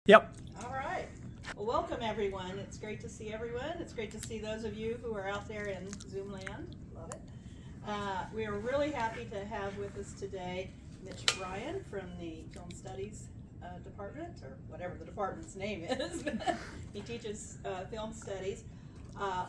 Yep. All right. Well, welcome everyone. It's great to see everyone. It's great to see those of you who are out there in Zoom land. Love it. We are really happy to have with us today Mitch Bryan from the Film Studies department, or whatever the department's name is. He teaches film studies,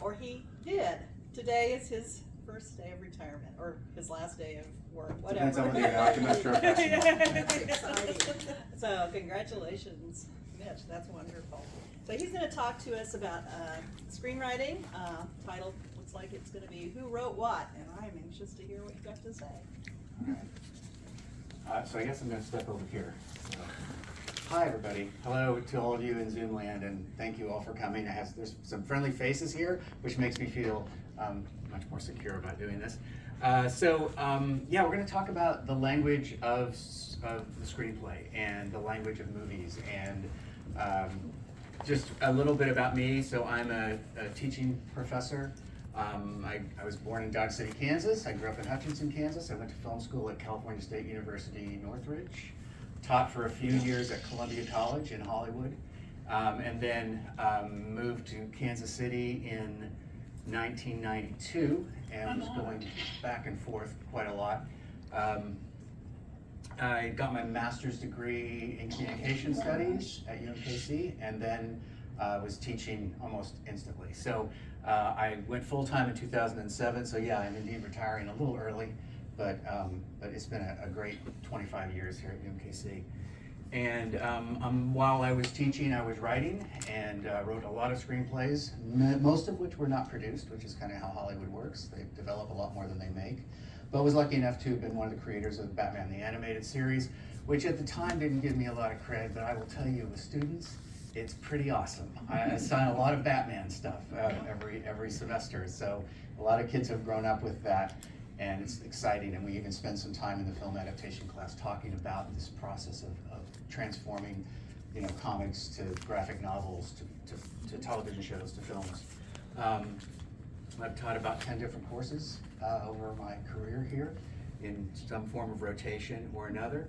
or he did. Today is his first day of retirement, or his last day of work, whatever. Depends on whether you're optimist or a pessimist. That's exciting. So congratulations, Mitch. That's wonderful. So he's going to talk to us about screenwriting. Title looks like it's going to be "Who Wrote What," and I'm anxious to hear what you've got to say. All right. So I guess I'm going to step over here. Hi, everybody. Hello to all of you in Zoom land, and thank you all for coming. There's some friendly faces here, which makes me feel much more secure about doing this. Yeah, we're going to talk about the language of the screenplay and the language of movies, and just a little bit about me. So I'm a teaching professor. I was born in Dodge City, Kansas. I grew up in Hutchinson, Kansas. I went to film school at California State University, Northridge. Taught for a few years at Columbia College in Hollywood, and then moved to Kansas City in 1992, and was going back and forth quite a lot. I got my master's degree in communication studies at UMKC, and then was teaching almost instantly. So I went full-time in 2007, so yeah, I'm indeed retiring a little early, but it's been a great 25 years here at UMKC. And while I was teaching, I was writing, and wrote a lot of screenplays, most of which were not produced, which is kind of how Hollywood works. They develop a lot more than they make. But was lucky enough to have been one of the creators of Batman the Animated Series, which at the time didn't give me a lot of credit, but I will tell you, with students, it's pretty awesome. I assign a lot of Batman stuff every semester, so a lot of kids have grown up with that, and it's exciting, and we even spend some time in the film adaptation class talking about this process of transforming, comics to graphic novels, to television shows, to films. I've taught about 10 different courses over my career here in some form of rotation or another.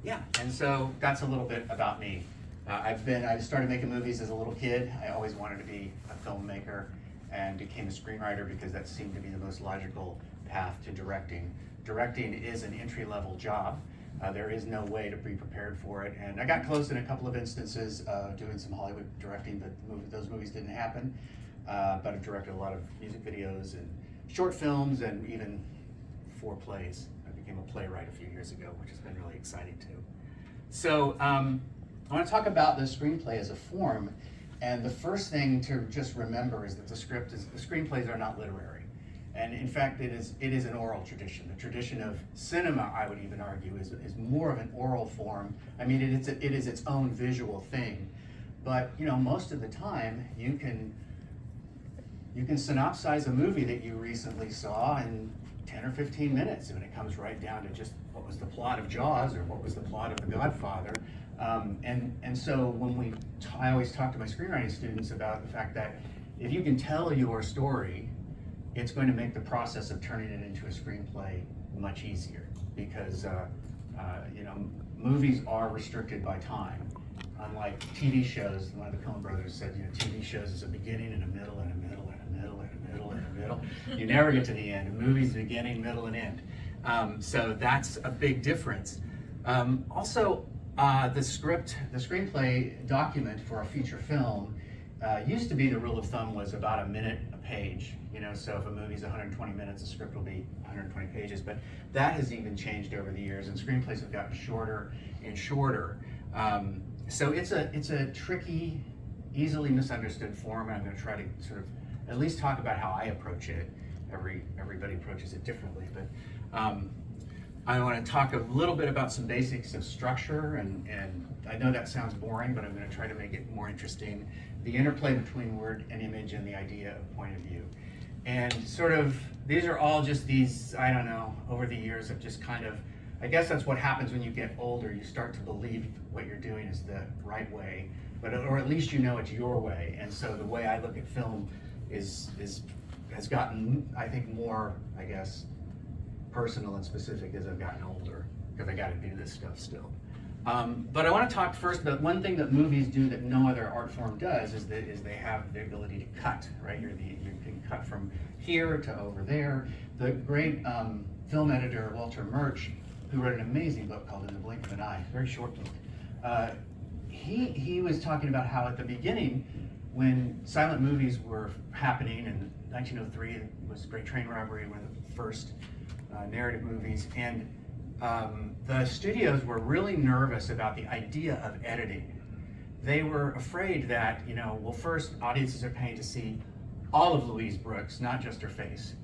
Yeah, and so that's a little bit about me. I started making movies as a little kid. I always wanted to be a filmmaker, and became a screenwriter because that seemed to be the most logical path to directing. Directing is an entry-level job. There is no way to be prepared for it, and I got close in a couple of instances doing some Hollywood directing, but those movies didn't happen. But I've directed a lot of music videos and short films, and even 4 plays. I became a playwright a few years ago, which has been really exciting too. So I want to talk about the screenplay as a form. And the first thing to just remember is that the screenplays are not literary. And in fact, it is an oral tradition. The tradition of cinema, I would even argue, is more of an oral form. I mean, it is its own visual thing. But most of the time, you can synopsize a movie that you recently saw in 10 or 15 minutes, when it comes right down to just what was the plot of Jaws or what was the plot of The Godfather. And so I always talk to my screenwriting students about the fact that if you can tell your story, it's going to make the process of turning it into a screenplay much easier, because movies are restricted by time. Unlike TV shows, one of the Coen brothers said, TV shows is a beginning and a middle and a middle and a middle and a middle and a middle. You never get to the end. A movie's beginning, middle, and end. So that's a big difference. Also, the screenplay document for a feature film used to be, the rule of thumb was about a minute a page. So if a movie's 120 minutes, the script will be 120 pages. But that has even changed over the years, and screenplays have gotten shorter and shorter. So it's a tricky, easily misunderstood form, and I'm going to try to sort of at least talk about how I approach it. Everybody approaches it differently, but I want to talk a little bit about some basics of structure, and I know that sounds boring, but I'm going to try to make it more interesting. The interplay between word and image, and the idea of point of view. And sort of, these are all just these, I don't know, over the years of just kind of, I guess that's what happens when you get older. You start to believe what you're doing is the right way, or at least it's your way. And so the way I look at film has gotten, I think, more, I guess, personal and specific as I've gotten older, because I got to do this stuff still. But I want to talk first about one thing that movies do that no other art form does is they have the ability to cut, right? You can cut from here to over there. The great film editor Walter Murch, who wrote an amazing book called In the Blink of an Eye, very short book, he was talking about how at the beginning, when silent movies were happening in 1903, it was Great Train Robbery, one of the first narrative movies, and the studios were really nervous about the idea of editing. They were afraid that, well, first, audiences are paying to see all of Louise Brooks, not just her face.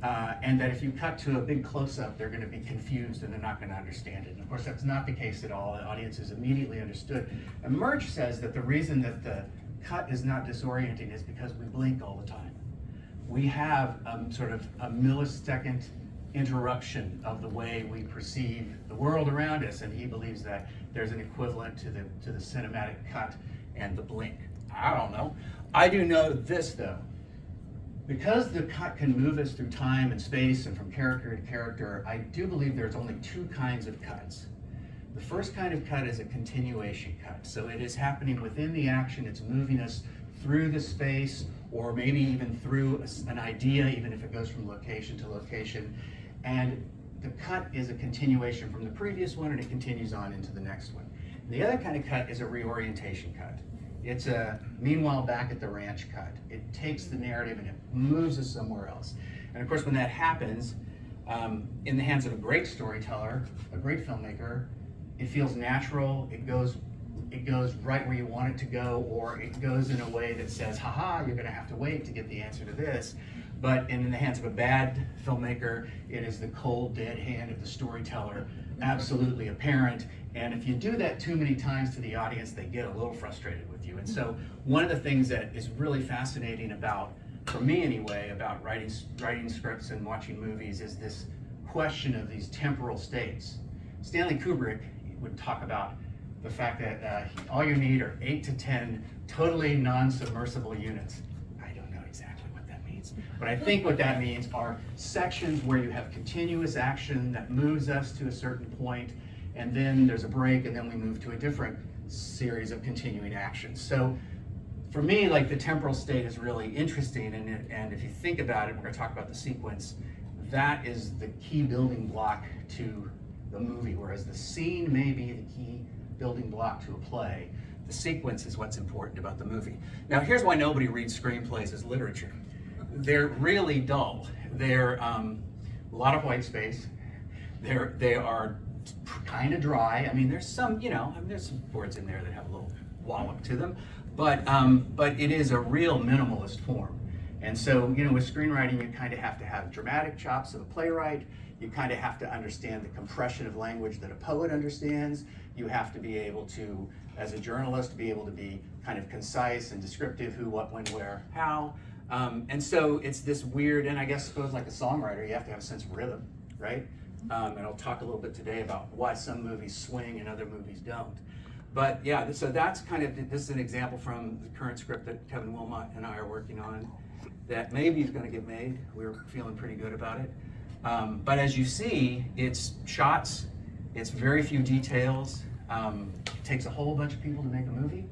And that if you cut to a big close-up, they're going to be confused and they're not going to understand it. And of course, that's not the case at all. The audiences immediately understood. And Murch says that the reason that the cut is not disorienting is because we blink all the time. We have sort of a millisecond interruption of the way we perceive the world around us, and he believes that there's an equivalent to the cinematic cut and the blink. I don't know. I do know this though. Because the cut can move us through time and space and from character to character, I do believe there's only two kinds of cuts. The first kind of cut is a continuation cut. So it is happening within the action, it's moving us through the space, or maybe even through an idea, even if it goes from location to location. And the cut is a continuation from the previous one and it continues on into the next one. The other kind of cut is a reorientation cut. It's a meanwhile back at the ranch cut. It takes the narrative and it moves us somewhere else. And of course, when that happens, in the hands of a great storyteller, a great filmmaker, it feels natural, it goes right where you want it to go, or it goes in a way that says, haha, you're gonna have to wait to get the answer to this. But in the hands of a bad filmmaker, it is the cold, dead hand of the storyteller, absolutely apparent. And if you do that too many times to the audience, they get a little frustrated with you. And so one of the things that is really fascinating about, for me anyway, about writing scripts and watching movies is this question of these temporal states. Stanley Kubrick would talk about the fact that all you need are 8 to 10 totally non-submersible units. I don't know exactly what that means, but I think what that means are sections where you have continuous action that moves us to a certain point, and then there's a break, and then we move to a different series of continuing actions. So for me, like, the temporal state is really interesting, and if you think about it, we're going to talk about the sequence, that is the key building block to the movie, whereas the scene may be the key building block to a play. The sequence is what's important about the movie. Now, here's why nobody reads screenplays as literature. They're really dull. They're a lot of white space. They are kind of dry. I mean, there's some, there's some words in there that have a little wallop to them, but it is a real minimalist form. And so, with screenwriting, you kind of have to have dramatic chops of a playwright. You kind of have to understand the compression of language that a poet understands. You have to be able to, as a journalist, be able to be kind of concise and descriptive, who, what, when, where, how. And so it's this weird, and I suppose like a songwriter, you have to have a sense of rhythm, right? And I'll talk a little bit today about why some movies swing and other movies don't. But yeah, so that's this is an example from the current script that Kevin Wilmot and I are working on that maybe is going to get made. We're feeling pretty good about it. But as you see, it's shots, it's very few details. It takes a whole bunch of people to make a movie.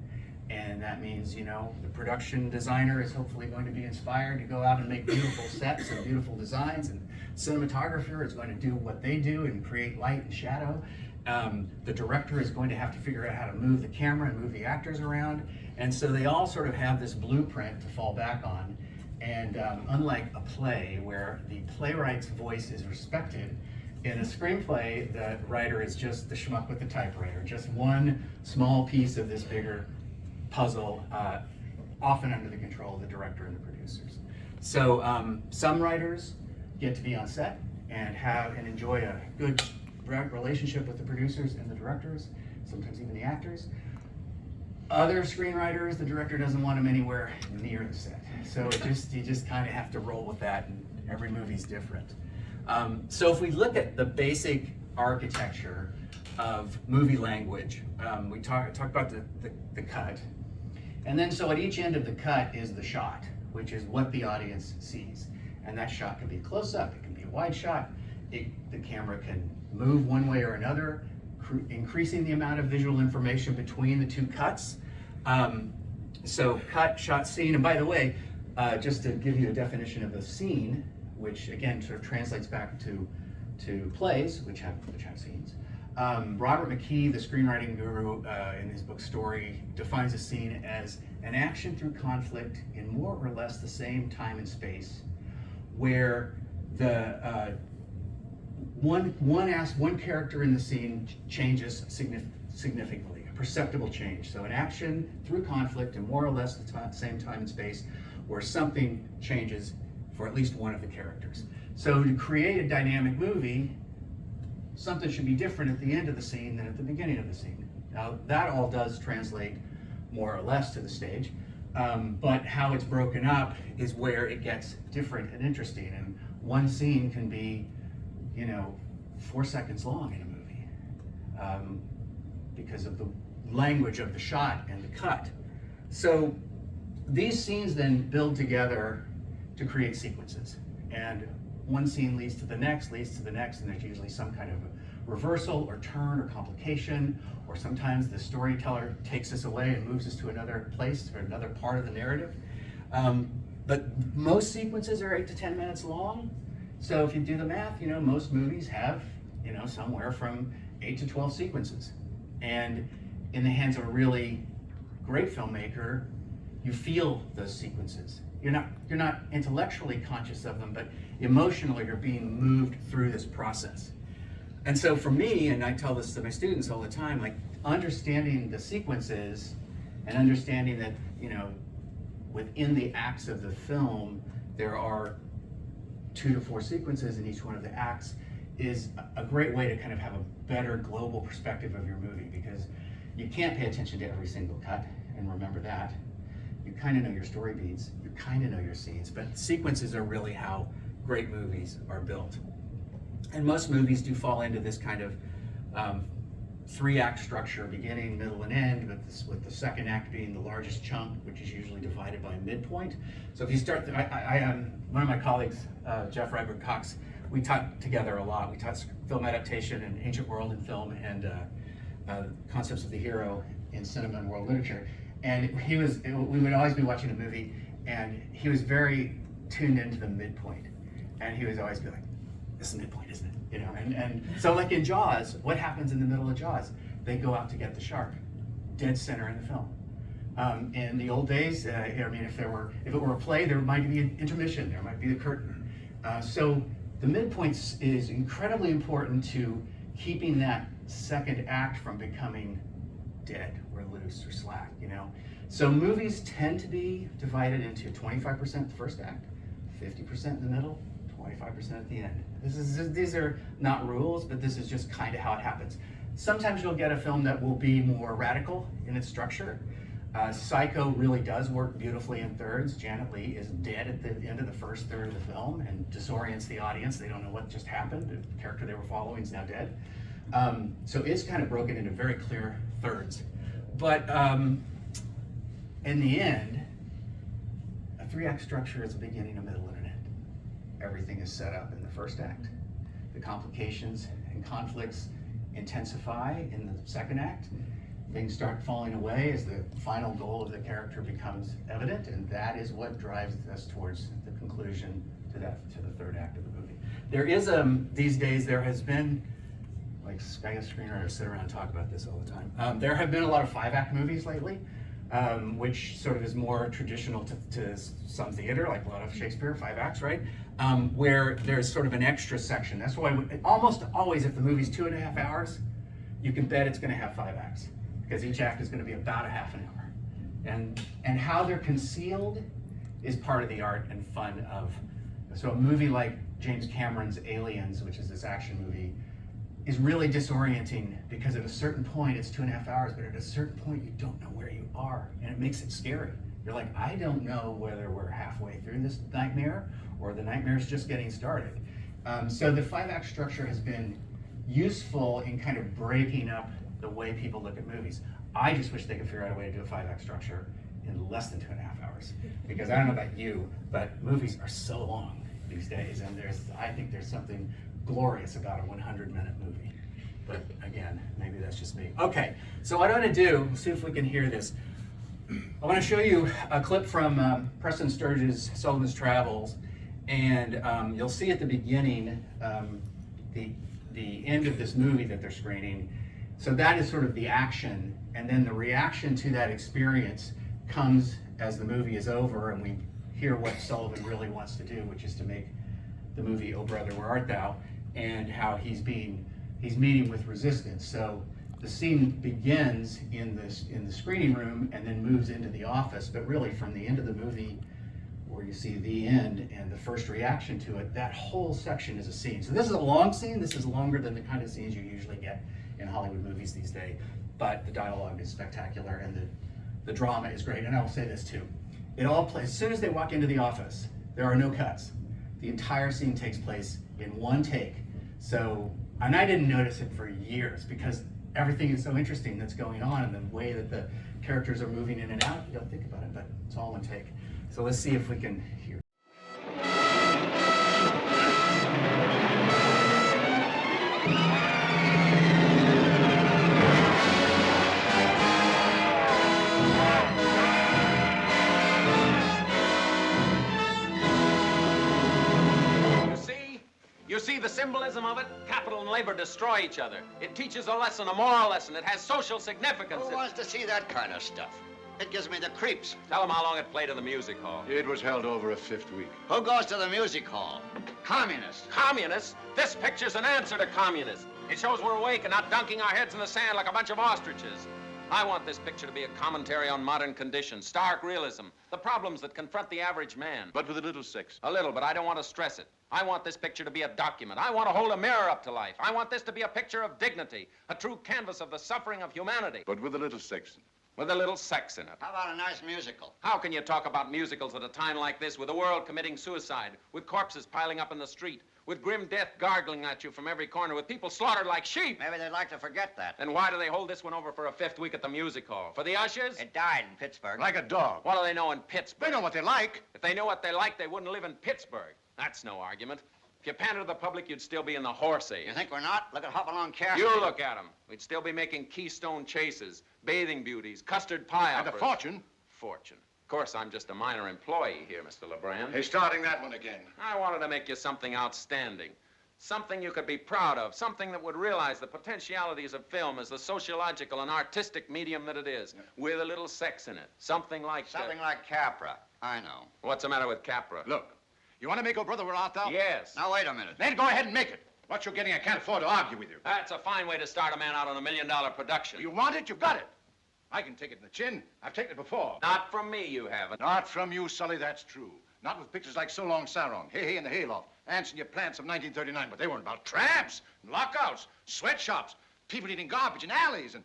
And that means, the production designer is hopefully going to be inspired to go out and make beautiful sets and beautiful designs, and cinematographer is going to do what they do and create light and shadow. The director is going to have to figure out how to move the camera and move the actors around. And so they all sort of have this blueprint to fall back on. And unlike a play where the playwright's voice is respected, in a screenplay, the writer is just the schmuck with the typewriter, just one small piece of this bigger puzzle, often under the control of the director and the producers. So some writers get to be on set and enjoy a good relationship with the producers and the directors, sometimes even the actors. Other screenwriters, the director doesn't want them anywhere near the set. So you just kind of have to roll with that, and every movie's different. So if we look at the basic architecture of movie language, we talk about the cut. And then so at each end of the cut is the shot, which is what the audience sees. And that shot can be close up, it can be a wide shot, the camera can move one way or another, increasing the amount of visual information between the two cuts. So cut, shot, scene, and by the way, just to give you a definition of a scene, which again sort of translates back to plays, which have scenes. Robert McKee, the screenwriting guru, in his book Story, defines a scene as an action through conflict in more or less the same time and space, where the one character in the scene changes significantly, a perceptible change. So an action through conflict in more or less the same time and space, where something changes for at least one of the characters. So to create a dynamic movie, something should be different at the end of the scene than at the beginning of the scene. Now that all does translate more or less to the stage, but how it's broken up is where it gets different and interesting. And one scene can be, 4 seconds long in a movie because of the language of the shot and the cut. So these scenes then build together to create sequences. And one scene leads to the next, and there's usually some kind of a reversal or turn or complication, or sometimes the storyteller takes us away and moves us to another place or another part of the narrative. But most sequences are 8 to 10 minutes long. So if you do the math, most movies have, somewhere from 8 to 12 sequences. And in the hands of a really great filmmaker, you feel those sequences. You're not intellectually conscious of them, but emotionally you're being moved through this process. And so for me, and I tell this to my students all the time, like understanding the sequences and understanding that, within the acts of the film, there are 2 to 4 sequences in each one of the acts is a great way to kind of have a better global perspective of your movie, because you can't pay attention to every single cut and remember that. You kind of know your story beats, you kind of know your scenes, but sequences are really how great movies are built. And most movies do fall into this kind of 3-act structure, beginning, middle, and end, with the second act being the largest chunk, which is usually divided by a midpoint. So if you start, one of my colleagues, Jeff Rybert Cox, we taught together a lot. We taught film adaptation and ancient world in film, and concepts of the hero in cinema and world literature. And we would always be watching a movie, and he was very tuned into the midpoint. And he would always be like, this is the midpoint, isn't it? And so like in Jaws, what happens in the middle of Jaws? They go out to get the shark, dead center in the film. In the old days, if it were a play, there might be an intermission, there might be the curtain. So the midpoint is incredibly important to keeping that second act from becoming dead or loose or slack, So movies tend to be divided into 25% the first act, 50% in the middle, 25% at the end. These are not rules, but this is just kind of how it happens. Sometimes you'll get a film that will be more radical in its structure. Psycho really does work beautifully in thirds. Janet Leigh is dead at the end of the first third of the film and disorients the audience. They don't know what just happened. The character they were following is now dead. So it's kind of broken into very clear thirds. But in the end, a 3-act structure is a beginning, a middle, and an end. Everything is set up in the first act. The complications and conflicts intensify in the second act. Things start falling away as the final goal of the character becomes evident, and that is what drives us towards the conclusion to the third act of the movie. There is these days there has been, like I guess screenwriters sit around and talk about this all the time. There have been a lot of 5-act movies lately, which sort of is more traditional to some theater, like a lot of Shakespeare, 5 acts, right? Where there's sort of an extra section. That's why almost always, if the movie's 2.5 hours, you can bet it's going to have 5 acts, because each act is going to be about a half an hour. And how they're concealed is part of the art and fun of. So a movie like James Cameron's Aliens, which is this action movie, is really disorienting, because at a certain point it's 2.5 hours, but at a certain point you don't know where you are, and it makes it scary. You're like, I don't know whether we're halfway through this nightmare or the nightmare's just getting started. So the 5-act structure has been useful in kind of breaking up the way people look at movies. I just wish they could figure out a way to do a 5-act structure in less than 2.5 hours, because I don't know about you, but movies are so long these days, and I think there's something glorious about a 100-minute movie. but again, maybe that's just me. Okay, so what I'm going to do, see if we can hear this. I want to show you a clip from Preston Sturges' Sullivan's Travels, and you'll see at the beginning the end of this movie that they're screening. So that is sort of the action, and then the reaction to that experience comes as the movie is over, and we hear what Sullivan really wants to do, which is to make the movie Oh Brother, Where Art Thou, and how he's meeting with resistance. So the scene begins in the screening room and then moves into the office, but really from the end of the movie where you see the end and the first reaction to it, that whole section is a scene. So this is a long scene. This is longer than the kind of scenes you usually get in Hollywood movies these days, but the dialogue is spectacular and the drama is great. And I will say this too, it all plays, as soon as they walk into the office, there are no cuts. The entire scene takes place in one take. So, and I didn't notice it for years because everything is so interesting that's going on and the way that the characters are moving in and out, you don't think about it, but it's all one take. So let's see if we can hear. You see the symbolism of it? Capital and labor destroy each other. It teaches a lesson, a moral lesson. It has social significance. Who wants to see that kind of stuff? It gives me the creeps. Tell them how long it played in the music hall. It was held over a 5th week. Who goes to the music hall? Communists. Communists? This picture's an answer to communists. It shows we're awake and not dunking our heads in the sand like a bunch of ostriches. I want this picture to be a commentary on modern conditions, stark realism, the problems that confront the average man. But with a little sex. A little, but I don't want to stress it. I want this picture to be a document. I want to hold a mirror up to life. I want this to be a picture of dignity, a true canvas of the suffering of humanity. But with a little sex. With a little sex in it. How about a nice musical? How can you talk about musicals at a time like this, with the world committing suicide, with corpses piling up in the street, with grim death gargling at you from every corner, with people slaughtered like sheep? Maybe they'd like to forget that. And why do they hold this one over for a 5th week at the music hall? For the ushers? It died in Pittsburgh. Like a dog. What do they know in Pittsburgh? They know what they like. If they knew what they liked, they wouldn't live in Pittsburgh. That's no argument. If you pander to the public, you'd still be in the horse age. You think we're not? Look at Hopalong Cassidy. You look at them. We'd still be making Keystone chases, bathing beauties, custard pie And a operas. fortune. Fortune. Of course, I'm just a minor employee here, Mr. LeBrand. Hey, starting that one again. I wanted to make you something outstanding. Something you could be proud of. Something that would realize the potentialities of film as the sociological and artistic medium that it is, with a little sex in it. Something like... Something like Capra. I know. What's the matter with Capra? Look, you want to make Oh Brother, Where Art Thou? Yes. Now, wait a minute. Then go ahead and make it. What you're getting, I can't afford to argue with you. That's a fine way to start a man out on $1 million production. You want it, you got it. I can take it in the chin. I've taken it before. Not from me, you haven't. Not from you, Sully, that's true. Not with pictures like So Long Sarong, Hey Hey in the Hayloft, Ants in Your Plants of 1939, but they weren't about tramps, and lockouts, sweatshops, people eating garbage in alleys, and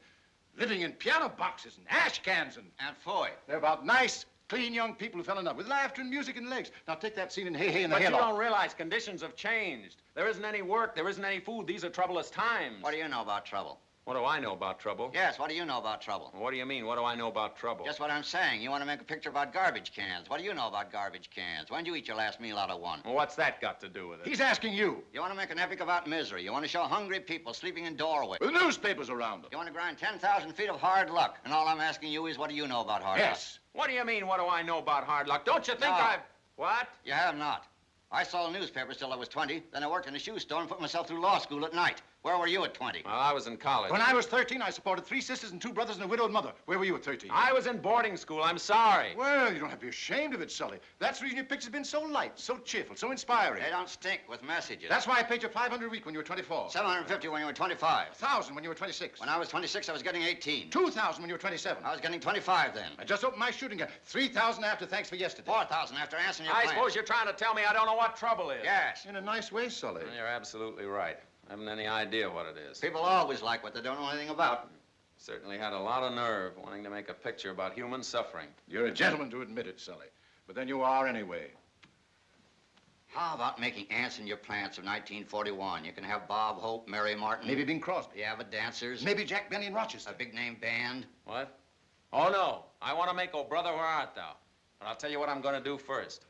living in piano boxes and ash cans, and Foy. they're about nice, clean young people who fell in love with laughter and music and legs. Now take that scene in Hey Hey in the But you Hayloft. don't realize conditions have changed. There isn't any work, there isn't any food. These are troublous times. What do you know about trouble? What do I know about trouble? Yes, what do you know about trouble? What do you mean, what do I know about trouble? Just what I'm saying. You want to make a picture about garbage cans. What do you know about garbage cans? When did you eat your last meal out of one? Well, what's that got to do with it? He's asking you. You want to make an epic about misery. You want to show hungry people sleeping in doorways. With newspapers around them. You want to grind 10,000 feet of hard luck. And all I'm asking you is, what do you know about hard luck? Yes. What do you mean, what do I know about hard luck? Don't you think No. I've... What? You have not. I sold newspapers till I was 20. Then I worked in a shoe store and put myself through law school at night. Where were you at 20? Well, I was in college. When I was 13, I supported 3 sisters and 2 brothers and a widowed mother. Where were you at 13? I was in boarding school, I'm sorry. Well, you don't have to be ashamed of it, Sully. That's the reason your pictures have been so light, so cheerful, so inspiring. They don't stink with messages. That's why I paid you $500 a week when you were 24. 750 when you were 25. 1,000 when you were 26. When I was 26, I was getting 18. 2,000 when you were 27. I was getting 25 then. I just opened my shooting gun. 3,000 after thanks for yesterday. 4,000 after answering your I plan. suppose you're trying to tell me I don't know what trouble is. Yes. In a nice way, Sully. You're absolutely right. I haven't any idea what it is. People always like what they don't know anything about. Certainly had a lot of nerve wanting to make a picture about human suffering. You're a gentleman to admit it, Sully. But then you are anyway. How about making ants in your plants of 1941? You can have Bob Hope, Mary Martin. Maybe Bing Crosby. You have a dancers. Maybe Jack Benny in Rochester. A big name band. What? Oh, no. I want to make Oh Brother, Where Art Thou? But I'll tell you what I'm going to do first.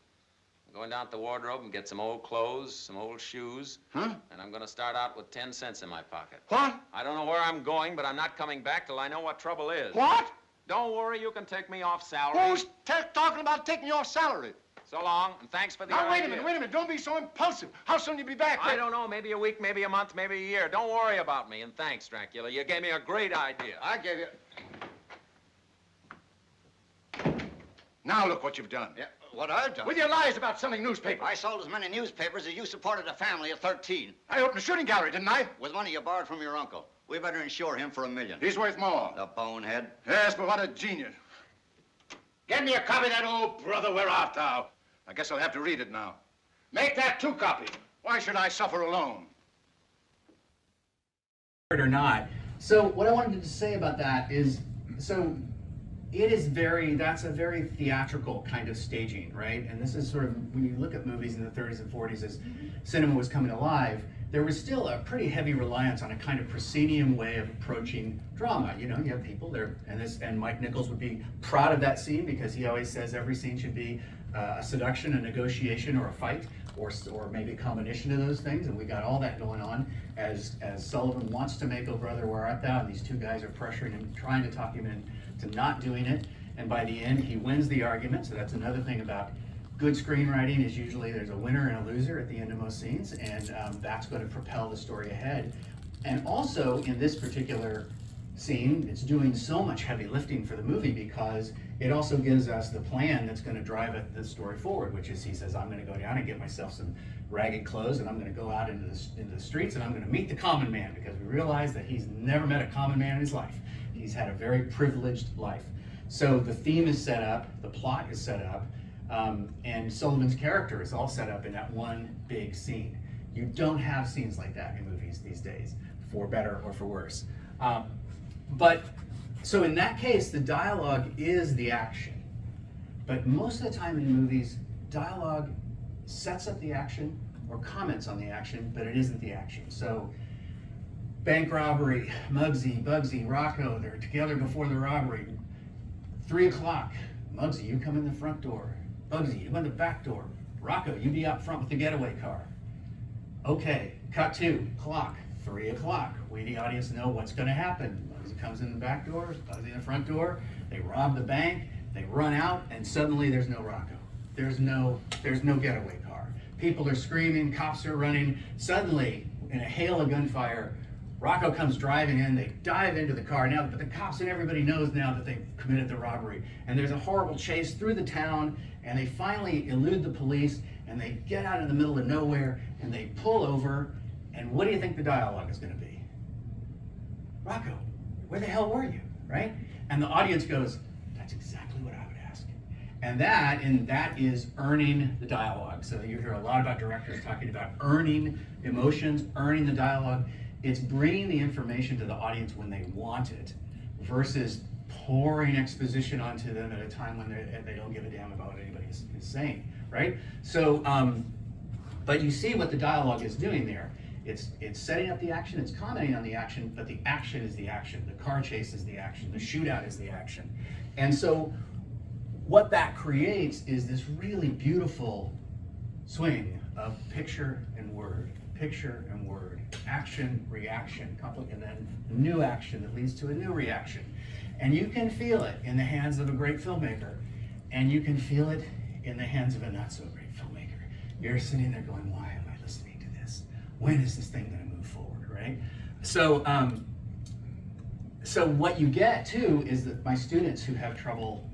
I'm going down to the wardrobe and get some old clothes, some old shoes. Huh? And I'm going to start out with 10 cents in my pocket. What? I don't know where I'm going, but I'm not coming back till I know what trouble is. What? Don't worry, you can take me off salary. Who's talking about taking your salary? So long, and thanks for the Now, wait a idea. minute. Don't be so impulsive. How soon you be back? I don't know, maybe a week, maybe a month, maybe a year. Don't worry about me, and thanks, Dracula. You gave me a great idea. I gave you... Now look what you've done. Yeah, what I've done? With your lies about selling newspapers. I sold as many newspapers as you supported a family of 13. I opened a shooting gallery, didn't I? With money you borrowed from your uncle. We better insure him for $1 million. He's worth more. The bonehead. Yes, but what a genius. Get me a copy of that old Brother, Where Art Thou? I guess I'll have to read it now. Make that 2 copies. Why should I suffer alone? Or not. So what I wanted to say about that is, so it is that's a very theatrical kind of staging, right? And this is sort of, when you look at movies in the 30s and 40s as cinema was coming alive, there was still a pretty heavy reliance on a kind of proscenium way of approaching drama. You know, you have people there, and Mike Nichols would be proud of that scene because he always says every scene should be a seduction, a negotiation, or a fight, or maybe a combination of those things. And we got all that going on as Sullivan wants to make "Oh Brother, Where Art Thou?" and these 2 guys are pressuring him, trying to talk him into not doing it. And by the end, he wins the argument. So that's another thing about good screenwriting, is usually there's a winner and a loser at the end of most scenes, and that's going to propel the story ahead. And also in this particular scene, it's doing so much heavy lifting for the movie because it also gives us the plan that's going to drive the story forward, which is he says, I'm going to go down and get myself some ragged clothes, and I'm going to go out into the streets, and I'm going to meet the common man, because we realize that he's never met a common man in his life. He's had a very privileged life. So the theme is set up, the plot is set up, and Sullivan's character is all set up in that one big scene. You don't have scenes like that in movies these days, for better or for worse. So in that case, the dialogue is the action. But most of the time in movies, dialogue sets up the action or comments on the action, but it isn't the action. So bank robbery, Muggsy, Bugsy, Rocco, they're together before the robbery. 3 o'clock, Muggsy, you come in the front door. Bugsy, you go in the back door. Rocco, you be out front with the getaway car. Okay, cut to clock, 3 o'clock. We, the audience, know what's going to happen. Bugsy comes in the back door, Bugsy in the front door. They rob the bank, they run out, and suddenly there's no Rocco. There's no getaway car. People are screaming, cops are running. Suddenly, in a hail of gunfire, Rocco comes driving in, they dive into the car now, but the cops and everybody knows now that they've committed the robbery. And there's a horrible chase through the town, and they finally elude the police, and they get out in the middle of nowhere, and they pull over, and what do you think the dialogue is going to be? Rocco, where the hell were you, right? And the audience goes, that's exactly what I would ask. And that is earning the dialogue. So you hear a lot about directors talking about earning emotions, earning the dialogue. It's bringing the information to the audience when they want it versus pouring exposition onto them at a time when they don't give a damn about what anybody is saying, right? So, but you see what the dialogue is doing there. It's setting up the action, it's commenting on the action, but the action is the action. The car chase is the action, the shootout is the action. And so what that creates is this really beautiful swing of picture and word, action, reaction, and then new action that leads to a new reaction. And you can feel it in the hands of a great filmmaker, and you can feel it in the hands of a not so great filmmaker. You're sitting there going, why am I listening to this? When is this thing going to move forward, right? So, so what you get too is that my students who have trouble,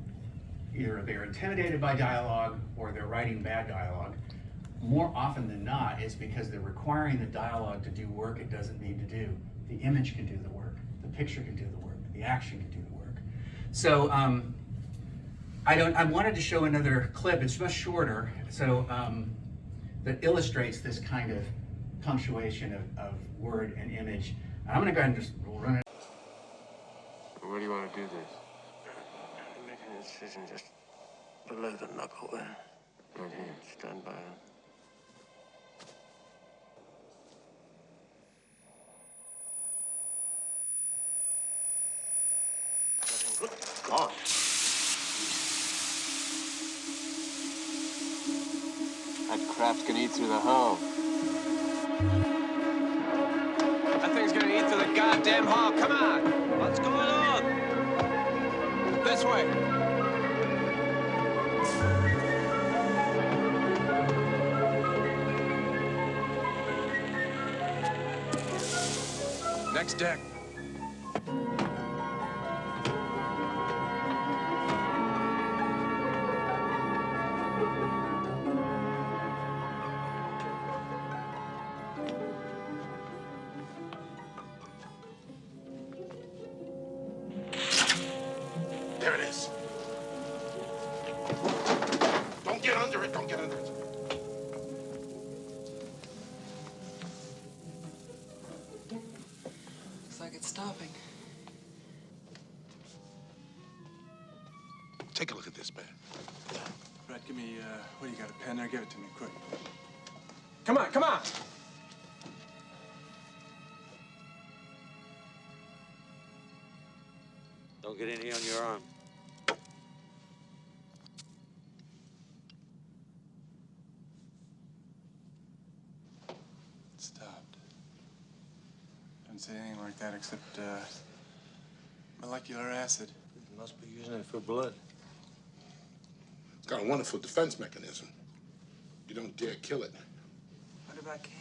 either they're intimidated by dialogue or they're writing bad dialogue, more often than not, it's because they're requiring the dialogue to do work it doesn't need to do. The image can do the work, the picture can do the work, the action can do the work. So I wanted to show another clip. It's much shorter, so that illustrates this kind of punctuation of word and image. I'm going to go ahead and just run it. Where do you want to do this? I'm making a decision just below the knuckle there. Right here. Stand by. Good God. Perhaps can eat through the hull. That thing's gonna eat through the goddamn hull. Come on! What's going on? This way. Next deck. There it is. Don't get under it. Don't get under it. Looks like it's stopping. Take a look at this, man. Brett, give me, what do you got, a pen there? Give it to me, quick. Come on, come on! Don't get any on your arm. It stopped. Didn't say anything like that except, molecular acid. You must be using it for blood. It's got a wonderful defense mechanism. You don't dare kill it. What about Kane?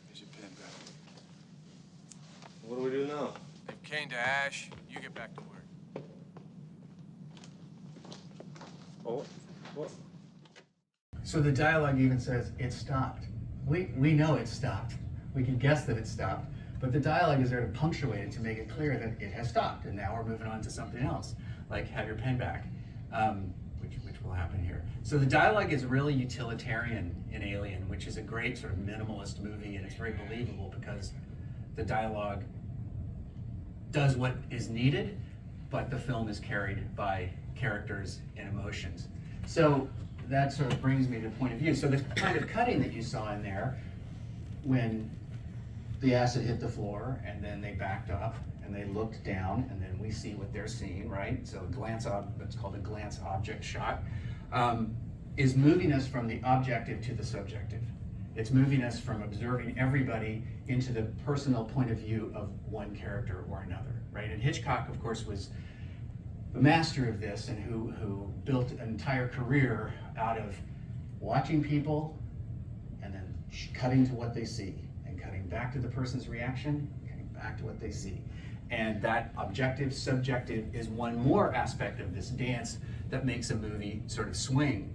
Here's your pen, Brett. What do we do now? Leave Kane to Ash. You get back to work. Oh, what? So the dialogue even says it stopped. We know it stopped. We can guess that it stopped, but the dialogue is there to punctuate it, to make it clear that it has stopped, and now we're moving on to something else, like have your pen back, which will happen here. So the dialogue is really utilitarian in Alien, which is a great sort of minimalist movie, and it's very believable because the dialogue does what is needed, but the film is carried by characters and emotions. So that sort of brings me to point of view. So the kind of cutting that you saw in there, when the acid hit the floor and then they backed up and they looked down and then we see what they're seeing, right? So it's called a glance object shot, is moving us from the objective to the subjective. It's moving us from observing everybody into the personal point of view of one character or another, right? And Hitchcock, of course, was the master of this, and who built an entire career out of watching people and then cutting to what they see and cutting back to the person's reaction, cutting back to what they see. And that objective, subjective is one more aspect of this dance that makes a movie sort of swing.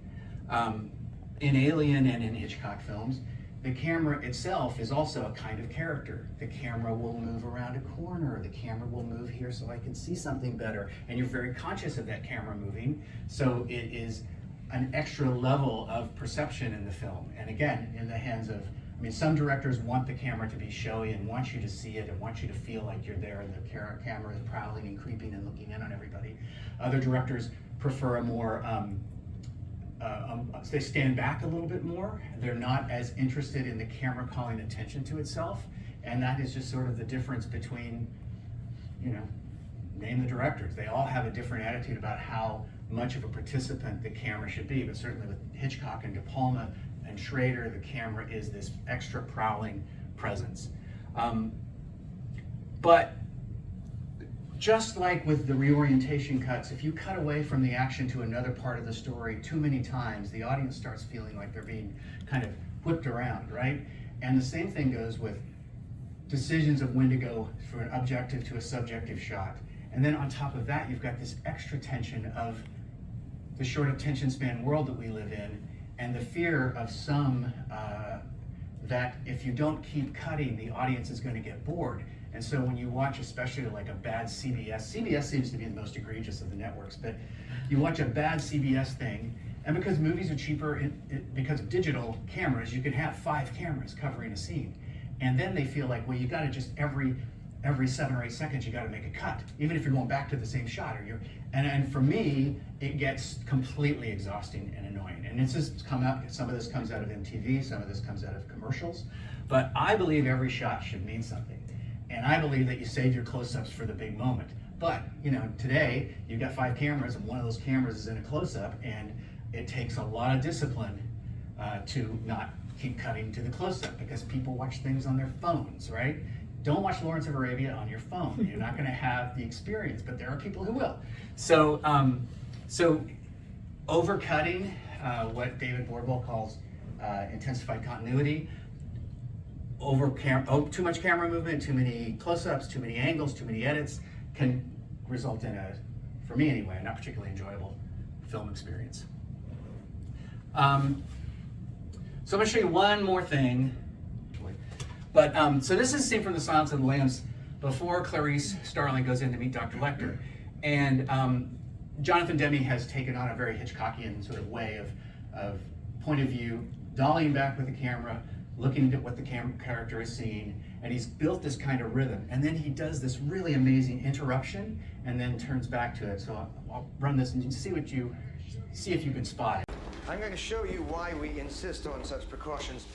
In Alien and in Hitchcock films, the camera itself is also a kind of character. The camera will move around a corner. The camera will move here so I can see something better. And you're very conscious of that camera moving. So it is an extra level of perception in the film. And again, in the hands of, I mean, some directors want the camera to be showy and want you to see it and want you to feel like you're there and the camera is prowling and creeping and looking in on everybody. Other directors prefer a more, they stand back a little bit more. They're not as interested in the camera calling attention to itself. And that is just sort of the difference between, you know, name the directors. They all have a different attitude about how much of a participant the camera should be. But certainly with Hitchcock and De Palma and Schrader, the camera is this extra prowling presence. But just like with the reorientation cuts, if you cut away from the action to another part of the story too many times, the audience starts feeling like they're being kind of whipped around, right? And the same thing goes with decisions of when to go from an objective to a subjective shot. And then on top of that, you've got this extra tension of the short attention span world that we live in, and the fear of some, that if you don't keep cutting, the audience is going to get bored. And so when you watch, especially like a bad CBS seems to be the most egregious of the networks, but you watch a bad CBS thing, and because movies are cheaper, because of digital cameras, you can have 5 cameras covering a scene. And then they feel like, well, you gotta just every 7 or 8 seconds, you gotta make a cut, even if you're going back to the same shot. And for me, it gets completely exhausting and annoying. And it's just come out, some of this comes out of MTV, some of this comes out of commercials, but I believe every shot should mean something. And I believe that you save your close-ups for the big moment. But, you know, today, you've got 5 cameras, and one of those cameras is in a close-up, and it takes a lot of discipline to not keep cutting to the close-up, because people watch things on their phones, right? Don't watch Lawrence of Arabia on your phone. You're not going to have the experience, but there are people who will. So, so overcutting, what David Bordwell calls intensified continuity, too much camera movement, too many close-ups, too many angles, too many edits, can result in a, for me anyway, a not particularly enjoyable film experience. So I'm going to show you one more thing. But so this is a scene from The Silence of the Lambs before Clarice Starling goes in to meet Dr. Lecter. And Jonathan Demme has taken on a very Hitchcockian sort of way of point of view, dollying back with the camera, looking at what the character is seeing, and he's built this kind of rhythm. And then he does this really amazing interruption and then turns back to it. So I'll run this and see if you can spot it. I'm going to show you why we insist on such precautions.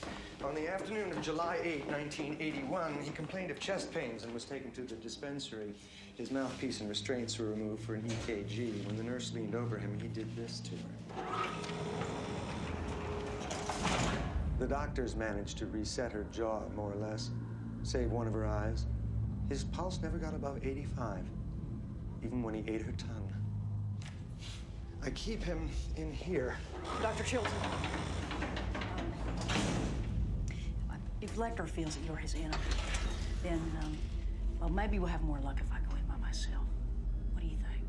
On the afternoon of July 8, 1981, he complained of chest pains and was taken to the dispensary. His mouthpiece and restraints were removed for an EKG. When the nurse leaned over him, he did this to her. The doctors managed to reset her jaw, more or less, save one of her eyes. His pulse never got above 85, even when he ate her tongue. I keep him in here. Dr. Chilton, if Lecter feels that you're his enemy, then, well, maybe we'll have more luck if I go in by myself. What do you think?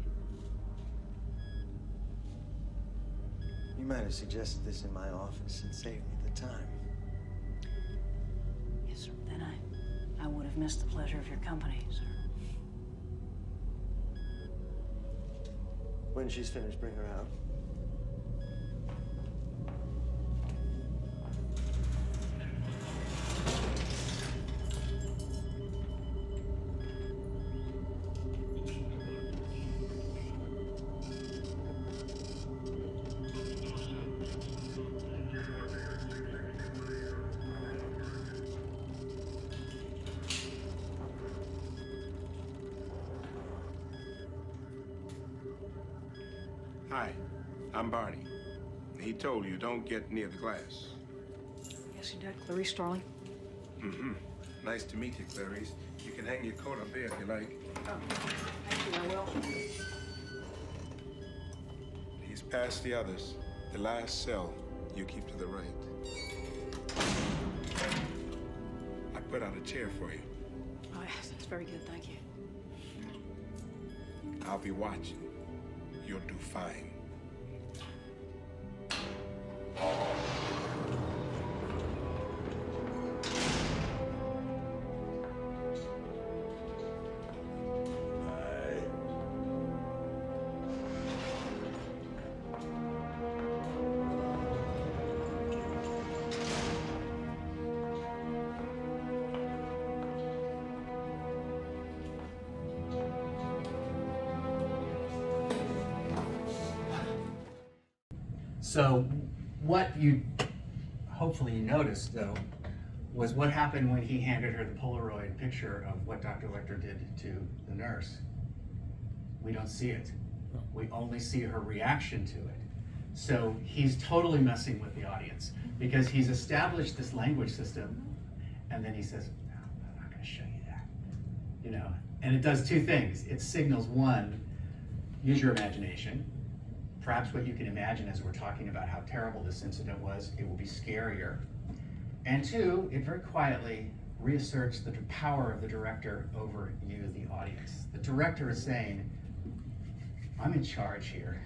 You might have suggested this in my office and saved me the time. Yes, sir. Then I would have missed the pleasure of your company, sir. When she's finished, bring her out. Hi, I'm Barney. He told you don't get near the glass. Yes, he did. Clarice Starling. Mm-hmm. Nice to meet you, Clarice. You can hang your coat up there if you like. Oh, thank you, I will. He's past the others. The last cell, you keep to the right. I put out a chair for you. Oh, yes, that's very good, thank you. I'll be watching. You'll do fine. So what you hopefully you noticed, though, was what happened when he handed her the Polaroid picture of what Dr. Lecter did to the nurse. We don't see it. We only see her reaction to it. So he's totally messing with the audience because he's established this language system, and then he says, no, I'm not going to show you that. You know, and it does two things. It signals, one, use your imagination. Perhaps what you can imagine as we're talking about how terrible this incident was, it will be scarier. And two, it very quietly reasserts the power of the director over you, the audience. The director is saying, I'm in charge here.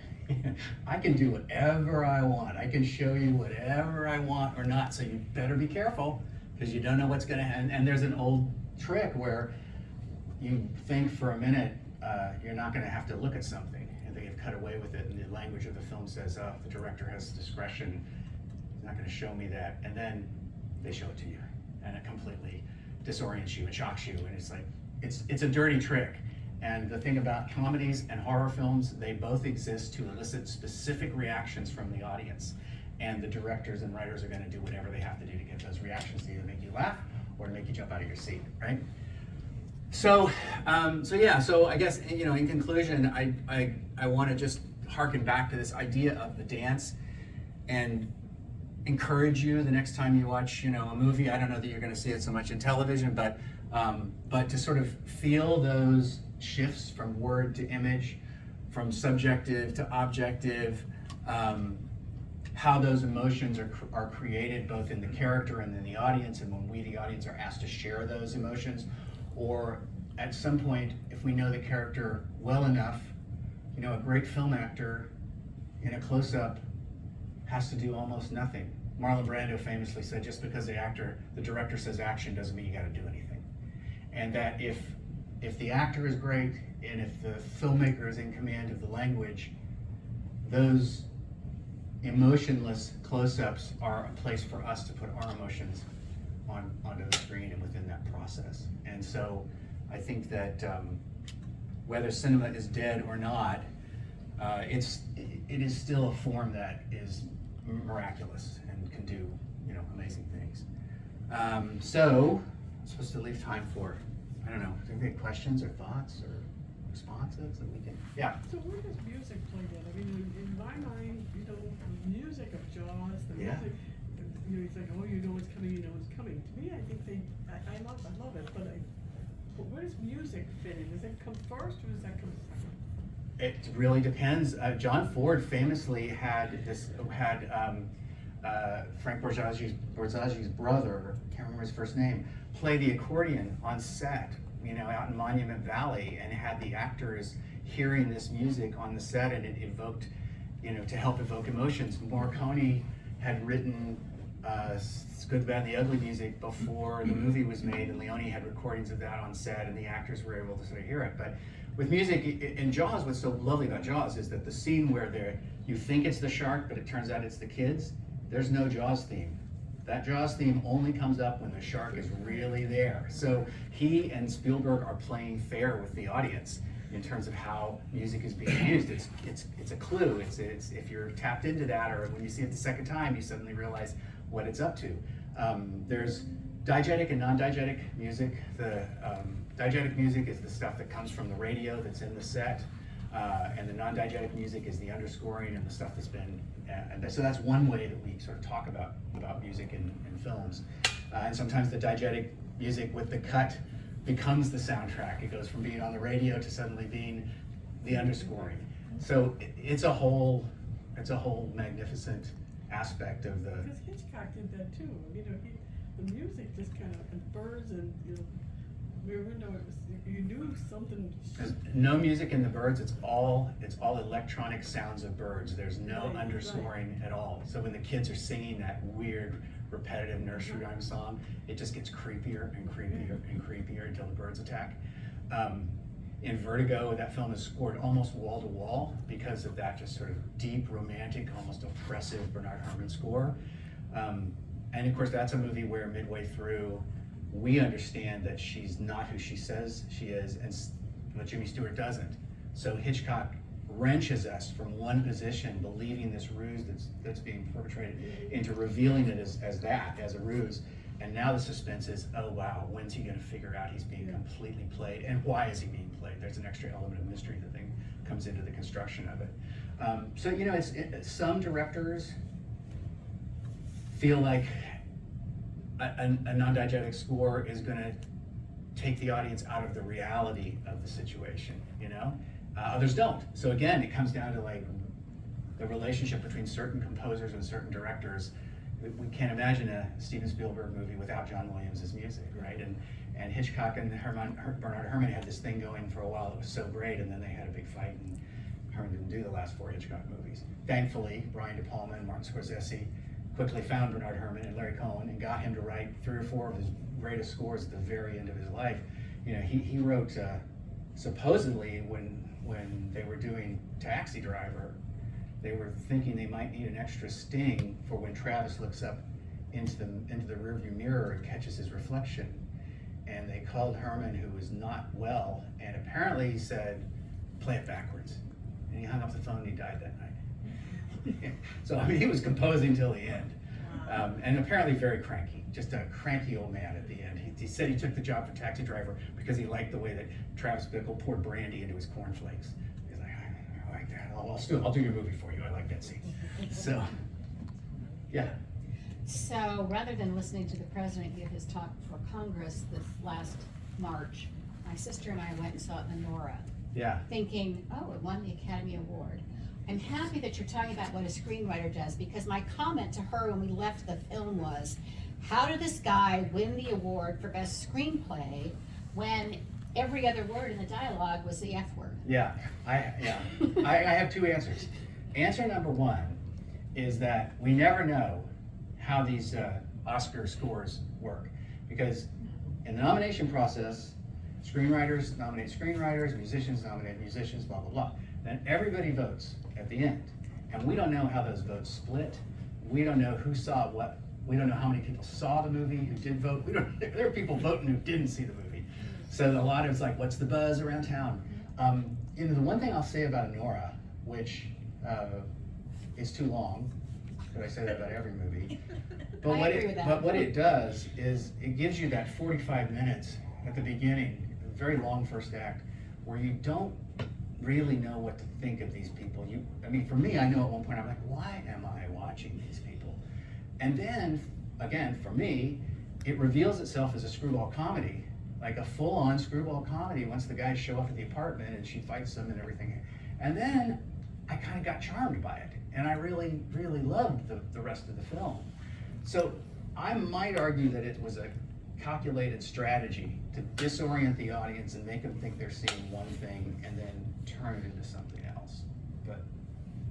I can do whatever I want. I can show you whatever I want or not, so you better be careful because you don't know what's gonna happen. And there's an old trick where you think for a minute you're not gonna have to look at something. They have cut away with it, and the language of the film says, oh, the director has discretion, he's not going to show me that, and then they show it to you, and it completely disorients you and shocks you, and it's like, it's a dirty trick. And the thing about comedies and horror films, they both exist to elicit specific reactions from the audience, and the directors and writers are going to do whatever they have to do to get those reactions to either make you laugh or to make you jump out of your seat, right? So, so I guess, you know, in conclusion, I want to just harken back to this idea of the dance and encourage you the next time you watch, a movie. I don't know that you're going to see it so much in television, but to sort of feel those shifts from word to image, from subjective to objective, how those emotions are created both in the character and in the audience, and when we, the audience, are asked to share those emotions, or at some point, if we know the character well enough, a great film actor in a close-up has to do almost nothing. Marlon Brando famously said, just because the director says action doesn't mean you got to do anything. And that if the actor is great and if the filmmaker is in command of the language, those emotionless close-ups are a place for us to put our emotions onto the screen and within that process. And so I think that whether cinema is dead or not, it is still a form that is miraculous and can do amazing things. So I'm supposed to leave time for, I don't know, do you have any questions or thoughts or responses that we can? Yeah. So where does music play in? I mean, in my mind, the music of Jaws, the music, you think, oh, it's coming, it's coming. To me, I think I love it, but where does music fit in? Does it come first or does that come second? It really depends. John Ford famously had Frank Borzagi's brother, can't remember his first name, play the accordion on set, out in Monument Valley, and had the actors hearing this music on the set, and it evoked, to help evoke emotions. Morricone had written Good, Bad, and the Ugly music before the movie was made, and Leone had recordings of that on set, and the actors were able to sort of hear it. But with music in Jaws, what's so lovely about Jaws is that the scene where you think it's the shark, but it turns out it's the kids, there's no Jaws theme. That Jaws theme only comes up when the shark is really there. So he and Spielberg are playing fair with the audience in terms of how music is being used. It's a clue. It's if you're tapped into that, or when you see it the second time, you suddenly realize what it's up to. There's diegetic and non-diegetic music. The diegetic music is the stuff that comes from the radio that's in the set, and the non-diegetic music is the underscoring and the stuff that's been. So that's one way that we sort of talk about music in films. And sometimes the diegetic music with the cut becomes the soundtrack. It goes from being on the radio to suddenly being the underscoring. So it's a whole magnificent aspect of the. Because Hitchcock did that too. The music just kind of birds and Rear Window. You knew something. There's no music in the birds. It's all electronic sounds of birds. There's no underscoring at all. So when the kids are singing that weird, repetitive nursery rhyme song, it just gets creepier and creepier and creepier until the birds attack. In Vertigo, that film is scored almost wall to wall because of that just sort of deep, romantic, almost oppressive Bernard Herrmann score. And of course, that's a movie where midway through, we understand that she's not who she says she is, but Jimmy Stewart doesn't. So Hitchcock wrenches us from one position, believing this ruse that's being perpetrated, into revealing it as a ruse. And now the suspense is, oh wow, when's he going to figure out he's being completely played, and why is he being played? There's an extra element of mystery that comes into the construction of it. So some directors feel like a non-diegetic score is going to take the audience out of the reality of the situation. Others don't. So again, it comes down to like the relationship between certain composers and certain directors. We can't imagine a Steven Spielberg movie without John Williams' music, right? And Hitchcock and Bernard Herrmann had this thing going for a while that was so great, and then they had a big fight, and Herrmann didn't do the last 4 Hitchcock movies. Thankfully, Brian De Palma and Martin Scorsese quickly found Bernard Herrmann and Larry Cohen and got him to write 3 or 4 of his greatest scores at the very end of his life. He wrote, supposedly, when they were doing Taxi Driver, they were thinking they might need an extra sting for when Travis looks up into the rearview mirror and catches his reflection. And they called Herrmann, who was not well, and apparently he said, play it backwards. And he hung up the phone and he died that night. So he was composing till the end. And apparently very cranky, just a cranky old man at the end. He said he took the job for Taxi Driver because he liked the way that Travis Bickle poured brandy into his cornflakes. He's like, I like that. I'll do your movie for you. I like that scene. So Yeah. So rather than listening to the president give his talk for Congress this last March, my sister and I went and saw it in the Nora. Yeah. Thinking, oh, it won the Academy Award. I'm happy that you're talking about what a screenwriter does, because my comment to her when we left the film was, how did this guy win the award for best screenplay when every other word in the dialogue was the F word? Yeah, I have two answers. Answer number one is that we never know how these Oscar scores work, because in the nomination process, screenwriters nominate screenwriters, musicians nominate musicians, blah, blah, blah. Then everybody votes at the end. And we don't know how those votes split. We don't know who saw what. We don't know how many people saw the movie, who did vote. There are people voting who didn't see the movie. So a lot of it's like, what's the buzz around town? You know, the one thing I'll say about Nora, which is too long, but I say that about every movie. But what it does is it gives you that 45 minutes at the beginning, a very long first act, where you don't really know what to think of these people. I mean, for me, I know at one point I'm like, why am I watching these people? And then, again, for me, it reveals itself as a screwball comedy, like a full-on screwball comedy once the guys show up at the apartment and she fights them and everything. And then I kind of got charmed by it, and I really, really loved the rest of the film. So I might argue that it was a calculated strategy to disorient the audience and make them think they're seeing one thing and then turn it into something else. But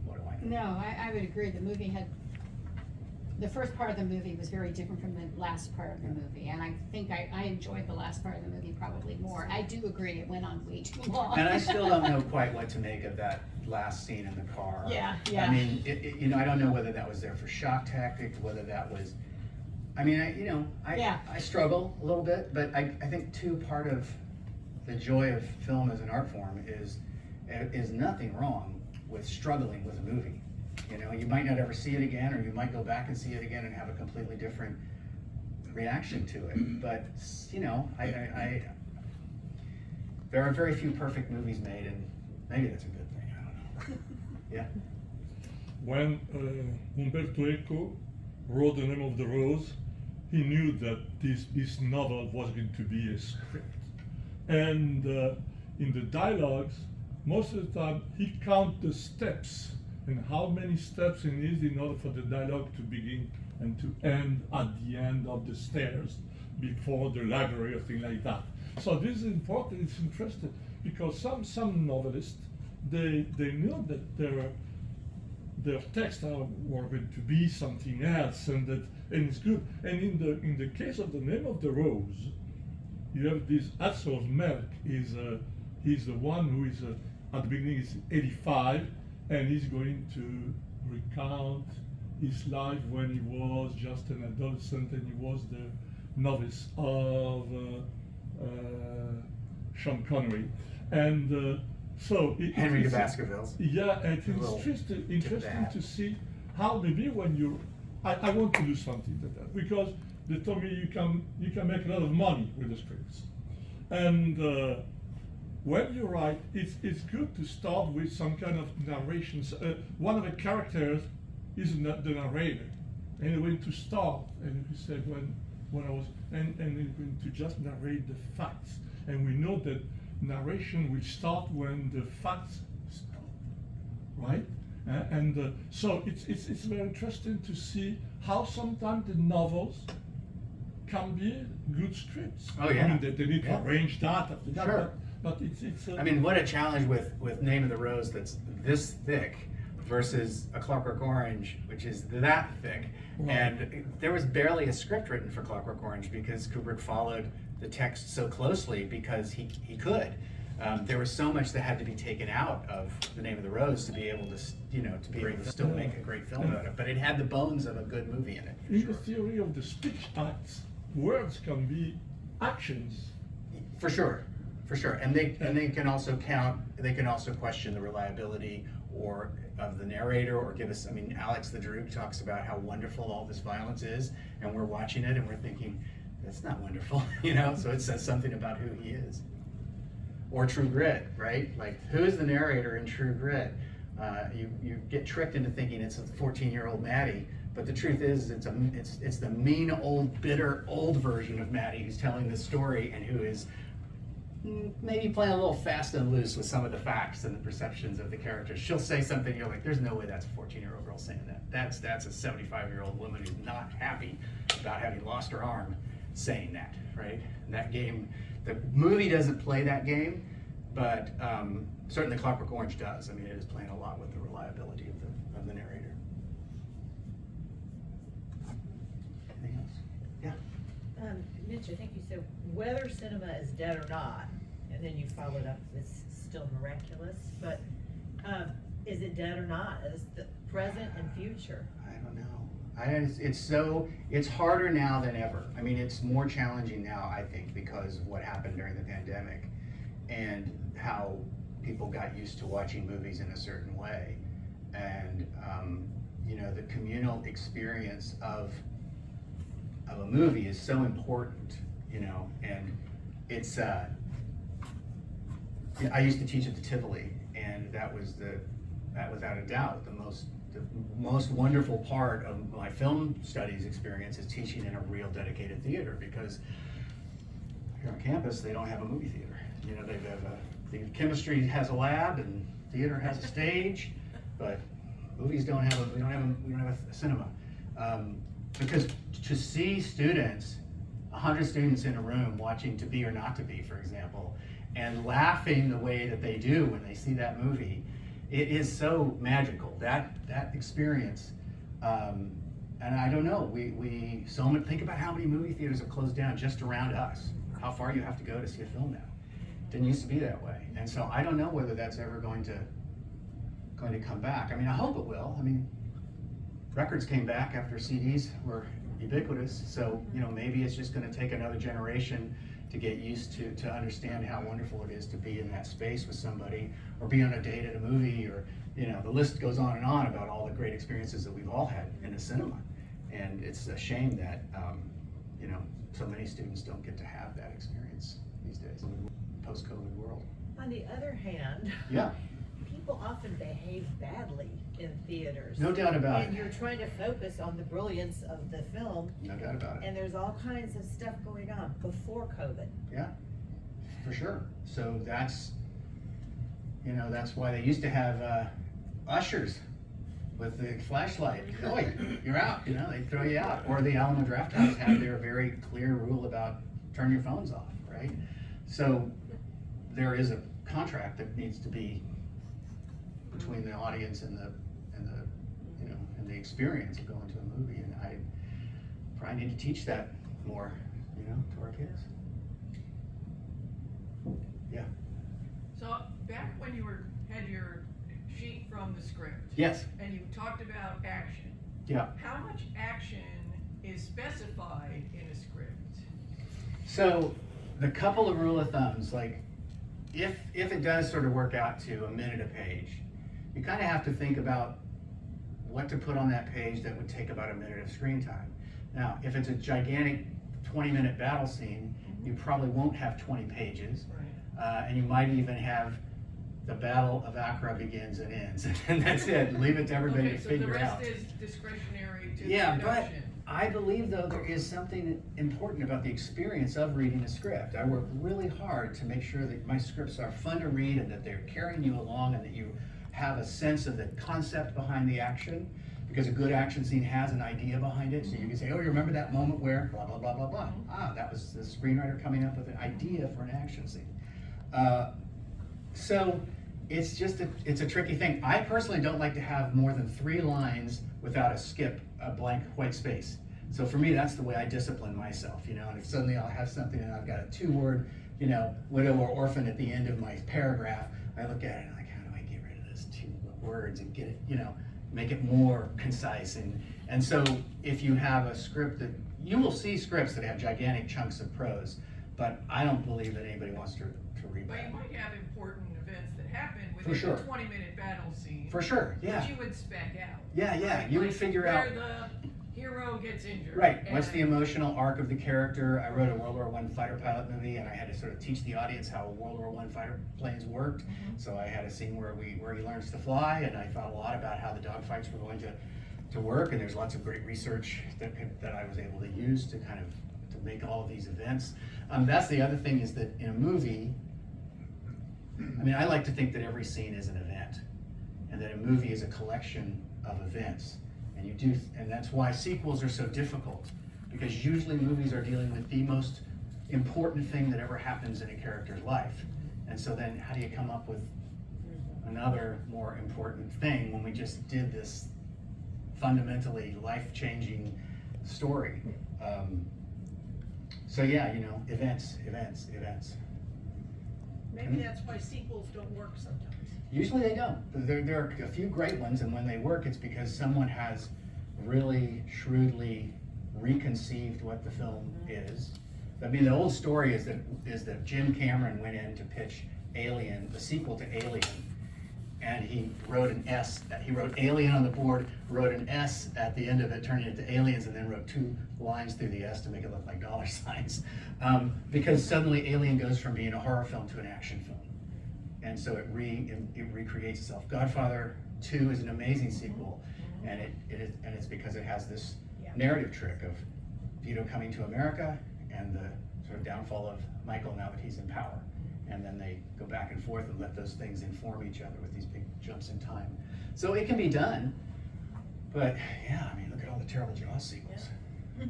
what do I know? No, I would agree. The movie had, the first part of the movie was very different from the last part of the movie, and I think I enjoyed the last part of the movie probably more. I do agree it went on way too long. And I still don't know quite what to make of that last scene in the car. Yeah. I mean, you know, I don't know whether that was there for shock tactics, whether that was, I mean, I struggle a little bit, but I think too, part of the joy of film as an art form is nothing wrong with struggling with a movie. You know, you might not ever see it again, or you might go back and see it again and have a completely different reaction to it. But, you know, there are very few perfect movies made, and maybe that's a good thing, I don't know. Yeah? When Umberto Eco wrote The Name of the Rose, he knew that his novel was going to be a script. And in the dialogues, most of the time, he counts the steps and how many steps it is in order for the dialogue to begin and to end at the end of the stairs before the library or thing like that. So this is important, it's interesting, because some novelists, they know that their texts were going to be something else, and it's good. And in the case of The Name of the Rose, you have this Atzo's Melk he's the one who is at the beginning is 85, and he's going to recount his life when he was just an adolescent and he was the novice of Sean Connery. And so Henry de Baskervilles. Yeah, and it's interesting to see how maybe when you, I want to do something like that, because they told me you can make a lot of money with the scripts. And when you write, it's good to start with some kind of narrations. One of the characters is the narrator, and when to start, and he said when I was, and going to just narrate the facts, and we know that narration will start when the facts stop, right? So it's very interesting to see how sometimes the novels can be good scripts. Oh yeah. I mean, they need to arrange that after that. Sure. But it's I mean, what a challenge with Name of the Rose that's this thick versus A Clockwork Orange, which is that thick. Right. And there was barely a script written for Clockwork Orange because Kubrick followed the text so closely because he could. There was so much that had to be taken out of The Name of the Rose to be able to, still make a great film about it. But it had the bones of a good movie in it. In the theory of the speech acts, words can be actions. For sure. For sure, and they can also count. They can also question the reliability or of the narrator, or give us. I mean, Alex the Droog talks about how wonderful all this violence is, and we're watching it and we're thinking, that's not wonderful, So it says something about who he is. Or True Grit, right? Like, who is the narrator in True Grit? You get tricked into thinking it's a 14-year-old Maddie, But the truth is, it's the mean, old, bitter, old version of Maddie who's telling this story and who is maybe playing a little fast and loose with some of the facts and the perceptions of the characters. She'll say something, you're like, there's no way that's a 14-year-old girl saying that. That's a 75-year-old woman who's not happy about having lost her arm saying that, right? And that game, the movie doesn't play that game, but certainly Clockwork Orange does. I mean, it is playing a lot with the reliability of the narrator. Anything else? Yeah. Mitch, I think you said whether cinema is dead or not, and then you followed up with still miraculous, but is it dead or not? Is the present and future? I don't know. It's harder now than ever. I mean, it's more challenging now, I think, because of what happened during the pandemic and how people got used to watching movies in a certain way. And, you know, the communal experience of a movie is so important, you know, and it's, I used to teach at the Tivoli, and that was without a doubt the most wonderful part of my film studies experience is teaching in a real dedicated theater, because here on campus they don't have a movie theater. You know, the chemistry has a lab and theater has a stage, but movies don't have we don't have a cinema. Because to see students, 100 students in a room watching To Be or Not to Be, for example, and laughing the way that they do when they see that movie, it is so magical. That experience, and I don't know. Think about how many movie theaters have closed down just around us. How far you have to go to see a film now. Didn't used to be that way, and so I don't know whether that's ever going to come back. I mean, I hope it will. I mean, records came back after CDs were ubiquitous, so you know, maybe it's just going to take another generation to get used to understand how wonderful it is to be in that space with somebody, or be on a date at a movie, or you know, the list goes on and on about all the great experiences that we've all had in a cinema. And it's a shame that you know, so many students don't get to have that experience these days in the post-COVID world. On the other hand, yeah, people often behave badly in theaters. No doubt about it. And you're trying to focus on the brilliance of the film. No doubt about it. And there's all kinds of stuff going on before COVID. Yeah, for sure. So that's, you know, that's why they used to have ushers with the flashlight. Oh, you're out, you know, they throw you out. Or the Alamo Drafthouse had their very clear rule about turn your phones off, right? So there is a contract that needs to be between the audience and the you know, and the experience of going to a movie, and I probably need to teach that more, you know, to our kids. Yeah. So back when you had your sheet from the script, yes, and you talked about action. Yeah. How much action is specified in a script? So the couple of rule of thumbs, like if it does sort of work out to a minute a page, you kind of have to think about what to put on that page that would take about a minute of screen time. Now, if it's a gigantic 20-minute battle scene, you probably won't have 20 pages, and you might even have the Battle of Accra begins and ends, and that's it. Leave it to everybody to figure out. So the rest is discretionary to Yeah, the but production. I believe, though, there is something important about the experience of reading a script. I work really hard to make sure that my scripts are fun to read and that they're carrying you along and that you have a sense of the concept behind the action, because a good action scene has an idea behind it. So you can say, oh, you remember that moment where blah, blah, blah, blah, blah. Ah, that was the screenwriter coming up with an idea for an action scene. So it's just it's a tricky thing. I personally don't like to have more than 3 lines without a skip, a blank white space. So for me, that's the way I discipline myself, you know, and if suddenly I'll have something and I've got a 2-word, you know, widow or orphan at the end of my paragraph, I look at it and I'm like, how do I get rid of those 2 words and get it, you know, make it more concise. And so if you have a script that, you will see scripts that have gigantic chunks of prose, but I don't believe that anybody wants to read But that. you might have important events that happen For within sure. a 20-minute battle scene. For sure, yeah. That you would spec out. Yeah, yeah, you would figure where out. the hero gets injured. Right, what's and- the emotional arc of the character? I wrote a World War I fighter pilot movie, and I had to sort of teach the audience how World War I fighter planes worked. So I had a scene where he learns to fly, and I thought a lot about how the dogfights were going to to work, and there's lots of great research that I was able to use to kind of to make all of these events. That's the other thing, is that in a movie, I mean, I like to think that every scene is an event, and that a movie is a collection of events. And that's why sequels are so difficult, because usually movies are dealing with the most important thing that ever happens in a character's life. And so then how do you come up with another more important thing when we just did this fundamentally life-changing story? So yeah, you know, events. Maybe that's why sequels don't work sometimes. Usually they don't. There are a few great ones, and when they work, it's because someone has really shrewdly reconceived what the film is. I mean, the old story is that Jim Cameron went in to pitch Alien, the sequel to Alien, and he wrote an S. He wrote Alien on the board, wrote an S at the end of it, turned it into Aliens, and then wrote 2 lines through the S to make it look like dollar signs. Because suddenly Alien goes from being a horror film to an action film. And so it recreates itself. Godfather 2 is an amazing sequel, and it's because it has this narrative trick of Vito coming to America and the sort of downfall of Michael now that he's in power. And then they go back and forth and let those things inform each other with these big jumps in time. So it can be done, but yeah, I mean, look at all the terrible Jaws sequels. Yeah.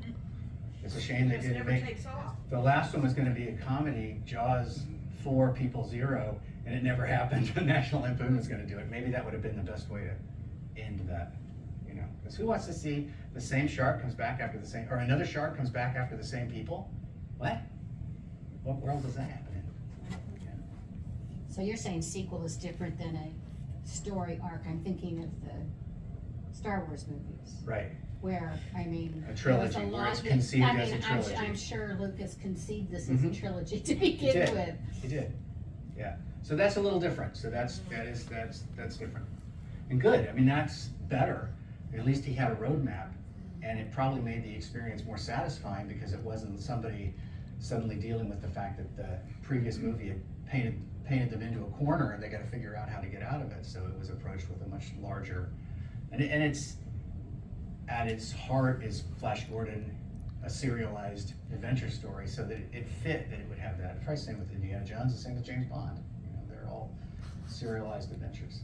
It's a shame they didn't make. Takes off. The last one was going to be a comedy, Jaws 4, People 0, and it never happened. National Lampoon was going to do it. Maybe that would have been the best way to end that, you know. Because who wants to see the same shark comes back after the same, or another shark comes back after the same people? What? What world does that happen in? So you're saying sequel is different than a story arc. I'm thinking of the Star Wars movies. Right. Where, I mean, a trilogy, there was a where lot it's that, conceived I mean, as a trilogy. I'm sure Lucas conceived this as a trilogy to begin with. He did. Yeah. So that's a little different. So that's different. And good. I mean, that's better. At least he had a roadmap, and it probably made the experience more satisfying because it wasn't somebody suddenly dealing with the fact that the previous movie had painted them into a corner and they got to figure out how to get out of it. So it was approached with a much larger, and it's at its heart is Flash Gordon, a serialized adventure story, so that it fit that it would have that. Probably same with Indiana Jones, the same with James Bond. You know, they're all serialized adventures.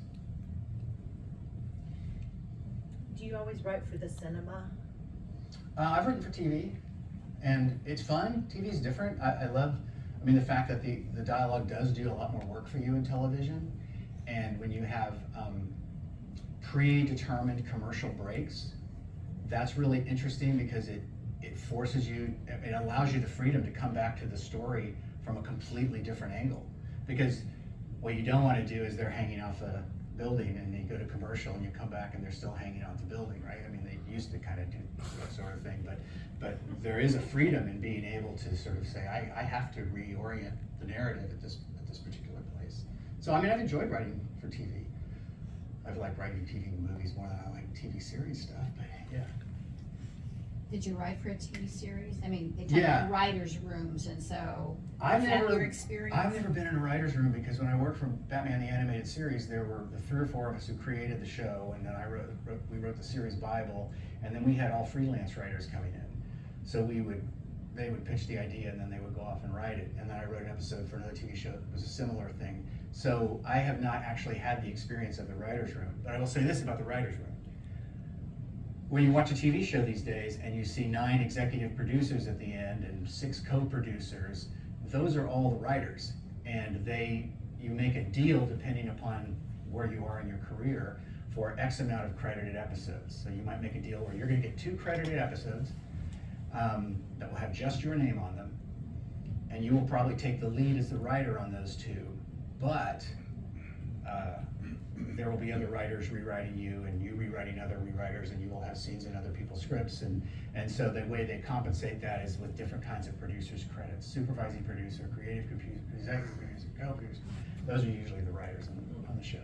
Do you always write for the cinema? I've written for TV, and it's fun. TV is different. I love, I mean, the fact that the dialogue does do a lot more work for you in television, and when you have predetermined commercial breaks, that's really interesting because it forces you, it allows you the freedom to come back to the story from a completely different angle. Because what you don't want to do is they're hanging off a building and they go to commercial and you come back and they're still hanging off the building, right? I mean, they used to kind of do that sort of thing, but there is a freedom in being able to sort of say, I have to reorient the narrative at this particular place. So I mean, I've enjoyed writing for TV. I've liked writing TV movies more than I like TV series stuff, but yeah. Did you write for a TV series? I mean, they talk about writers' rooms, and so I've is never that your experience? I've never been in a writer's room because when I worked for Batman the Animated Series, there were the 3 or 4 of us who created the show, and then we wrote the series Bible, and then we had all freelance writers coming in. So they would pitch the idea, and then they would go off and write it, and then I wrote an episode for another TV show that was a similar thing. So I have not actually had the experience of the writer's room, but I will say this about the writer's room. When you watch a TV show these days and you see 9 executive producers at the end and 6 co-producers, those are all the writers, and you make a deal depending upon where you are in your career for X amount of credited episodes. So you might make a deal where you're going to get 2 credited episodes that will have just your name on them, and you will probably take the lead as the writer on those 2, but there will be other writers rewriting you and you rewriting other rewriters, and you will have scenes in other people's scripts, and so the way they compensate that is with different kinds of producers' credits. Supervising producer, creative producer, executive producer, co-producer. Those are usually the writers on the show.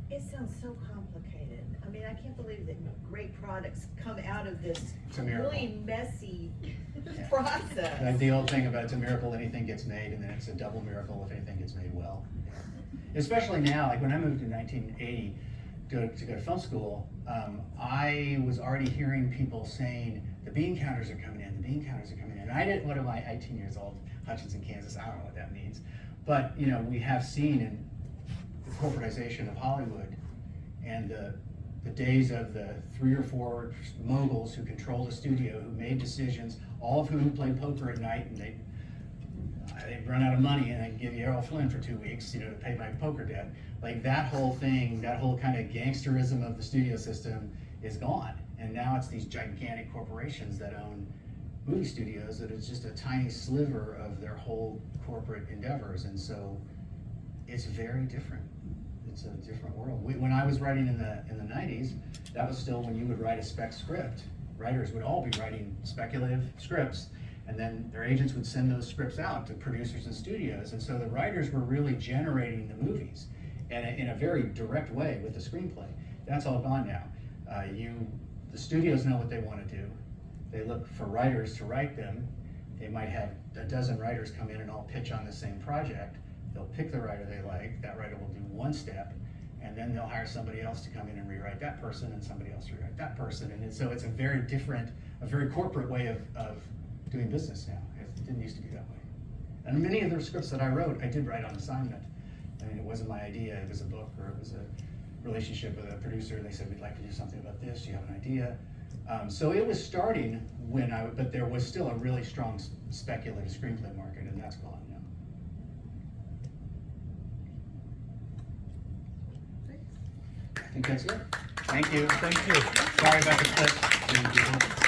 It sounds so complicated. I mean, I can't believe that great products come out of this really messy process. Like the old thing about it's a miracle anything gets made, and then it's a double miracle if anything gets made well. Especially now, like when I moved in 1980, go to film school, I was already hearing people saying, the bean counters are coming in, the bean counters are coming in. And I didn't, what am I, 18 years old, Hutchinson, Kansas, I don't know what that means. But, you know, we have seen in the corporatization of Hollywood and the days of the 3 or 4 moguls who controlled the studio, who made decisions, all of whom played poker at night, and they'd run out of money and I'd give you Errol Flynn for 2 weeks, you know, to pay my poker debt. Like that whole thing, that whole kind of gangsterism of the studio system is gone. And now it's these gigantic corporations that own movie studios that is just a tiny sliver of their whole corporate endeavors. And so it's very different. It's a different world. When I was writing in the 90s, that was still when you would write a spec script. Writers would all be writing speculative scripts, and then their agents would send those scripts out to producers and studios. And so the writers were really generating the movies, and in a very direct way with the screenplay. That's all gone now. The studios know what they want to do. They look for writers to write them. They might have a dozen writers come in and all pitch on the same project. They'll pick the writer they like. That writer will do one step, and then they'll hire somebody else to come in and rewrite that person, and somebody else to rewrite that person. And so it's a very different, a very corporate way of doing business now. It didn't used to be that way. And many of the scripts that I wrote, I did write on assignment. I mean, it wasn't my idea. It was a book, or it was a relationship with a producer. They said, we'd like to do something about this. Do you have an idea? So it was starting when but there was still a really strong speculative screenplay market, and that's gone now. I think that's it. Thank you. Thank you. Sorry about the clip.